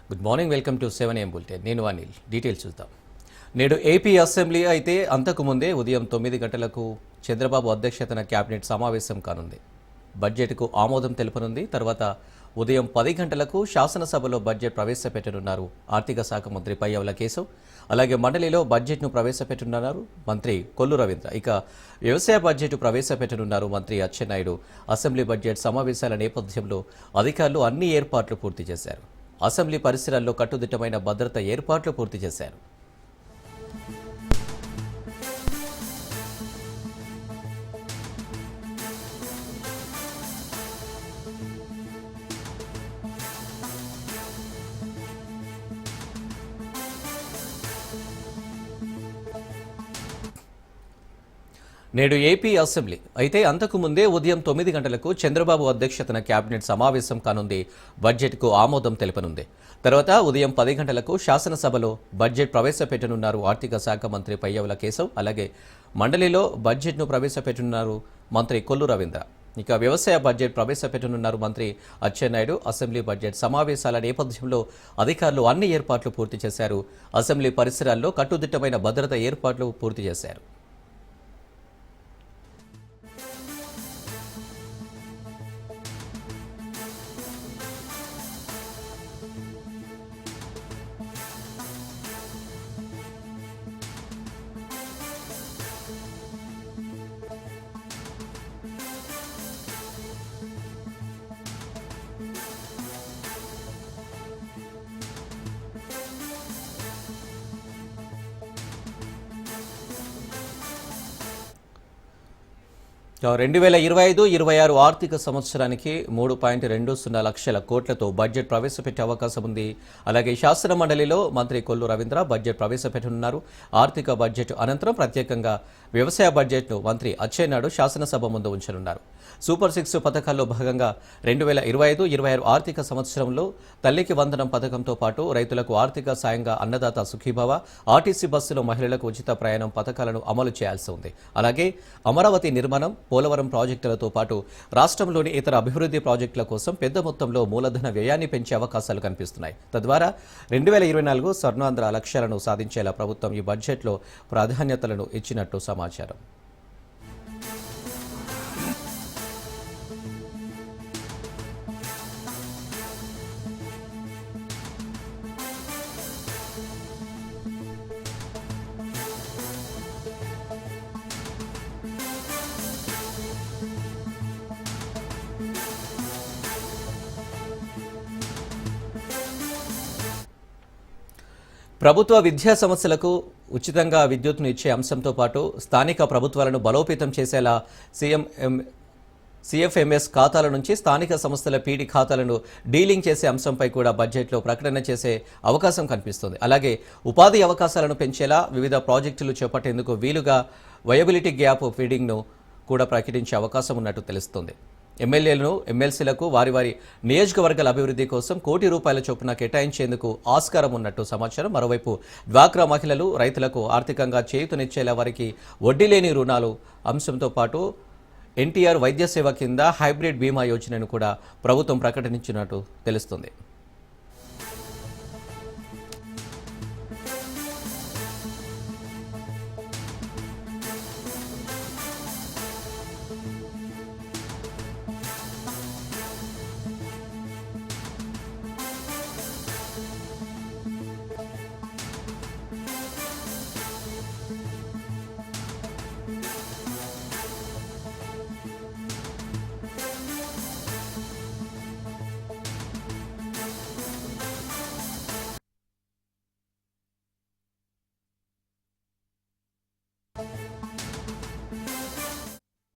Good morning, welcome to 7 AM bulletin. నేను Anil. Details చూద్దాం. నేడు ఏపీ అసెంబ్లీ అయితే అంతకుముందే ఉదయం 9 గంటలకు చంద్రబాబు అధ్యక్షతన కేబినెట్ సమావేశం కానుంది. బడ్జెట్కు ఆమోదం తెలుపనుంది. తర్వాత ఉదయం 10 గంటలకు శాసనసభలో బడ్జెట్ ప్రవేశపెట్టనున్నారు ఆర్థిక శాఖ మంత్రి పయ్యావుల కేశవ్. అలాగే మండలిలో బడ్జెట్ను ప్రవేశపెట్టనున్నారు మంత్రి కొల్లు రవీంద్ర. ఇక వ్యవసాయ బడ్జెట్ ప్రవేశపెట్టనున్నారు మంత్రి అచ్చెన్నాయుడు. అసెంబ్లీ బడ్జెట్ సమావేశాల నేపథ్యంలో అధికారులు అన్ని ఏర్పాట్లు పూర్తి చేశారు. అసెంబ్లీ పరిసరాల్లో కట్టుదిట్టమైన భద్రత ఏర్పాట్లు పూర్తి చేశారు. నేడు ఏపీ అసెంబ్లీ అయితే అంతకుముందే ఉదయం 9 గంటలకు చంద్రబాబు అధ్యక్షతన కేబినెట్ సమావేశం కానుంది. బడ్జెట్కు ఆమోదం తెలుపనుంది. తర్వాత ఉదయం 10 గంటలకు శాసనసభలో బడ్జెట్ ప్రవేశపెట్టనున్నారు ఆర్థిక శాఖ మంత్రి పయ్యావుల కేశవ్. అలాగే మండలిలో బడ్జెట్ను ప్రవేశపెట్టనున్నారు మంత్రి కొల్లు రవీంద్ర. ఇక వ్యవసాయ బడ్జెట్ ప్రవేశపెట్టనున్నారు మంత్రి అచ్చెన్నాయుడు. అసెంబ్లీ బడ్జెట్ సమావేశాల నేపథ్యంలో అధికారులు అన్ని ఏర్పాట్లు పూర్తి చేశారు. అసెంబ్లీ పరిసరాల్లో కట్టుదిట్టమైన భద్రత ఏర్పాట్లు పూర్తి చేశారు. ఇక 2025-26 ఆర్థిక సంవత్సరానికి 3.20 లక్షల కోట్లతో బడ్జెట్ ప్రవేశపెట్టే అవకాశం ఉంది. అలాగే శాసన మండలిలో మంత్రి కొల్లు రవీంద్ర బడ్జెట్ ప్రవేశపెట్టనున్నారు. ఆర్థిక బడ్జెట్ అనంతరం ప్రత్యేకంగా వ్యవసాయ బడ్జెట్ను మంత్రి అచ్చెన్నాయుడు శాసనసభ ముందు ఉంచనున్నారు. సూపర్ 6 పథకాల్లో భాగంగా 2025-26 ఆర్థిక సంవత్సరంలో తల్లికి వందనం పథకంతో పాటు రైతులకు ఆర్థిక సాయంగా అన్నదాత సుఖీభవ, ఆర్టీసీ బస్సులో మహిళలకు ఉచిత ప్రయాణం పథకాలను అమలు చేయాల్సి ఉంది. అలాగే అమరావతి నిర్మాణం, పోలవరం ప్రాజెక్టులతో పాటు రాష్ట్రంలోని ఇతర అభివృద్ధి ప్రాజెక్టుల కోసం పెద్ద మొత్తంలో మూలధన వ్యయాన్ని పెంచే అవకాశాలు కనిపిస్తున్నాయి. తద్వారా 2024 స్వర్ణాంధ్ర లక్ష్యాలను సాధించేలా ప్రభుత్వం ఈ బడ్జెట్లో ప్రాధాన్యతలను ఇచ్చినట్టు సమాచారం. ప్రభుత్వ విద్యా సంస్థలకు ఉచితంగా విద్యుత్తును ఇచ్చే అంశంతో పాటు స్థానిక ప్రభుత్వాలను బలోపేతం చేసేలా సిఎఫ్ఎంఎస్ ఖాతాల నుంచి స్థానిక సంస్థల పీడీ ఖాతాలను డీలింగ్ చేసే అంశంపై కూడా బడ్జెట్లో ప్రకటన చేసే అవకాశం కనిపిస్తుంది. అలాగే ఉపాధి అవకాశాలను పెంచేలా వివిధ ప్రాజెక్టులు చేపట్టేందుకు వీలుగా వయబిలిటీ గ్యాప్ ఫీడింగ్ను కూడా ప్రకటించే అవకాశం ఉన్నట్టు తెలుస్తోంది. ఎమ్మెల్యేలను, ఎమ్మెల్సీలకు వారి వారి నియోజకవర్గాల అభివృద్ధి కోసం ₹1,00,00,000 చొప్పున కేటాయించేందుకు ఆస్కారం ఉన్నట్టు సమాచారం. మరోవైపు డ్వాక్రా మహిళలు, రైతులకు ఆర్థికంగా చేయూతనిచ్చేలా వారికి వడ్డీ లేని రుణాలు అంశంతో పాటు ఎన్టీఆర్ వైద్య సేవ కింద హైబ్రిడ్ బీమా యోజనను కూడా ప్రభుత్వం ప్రకటించినట్టు తెలుస్తుంది.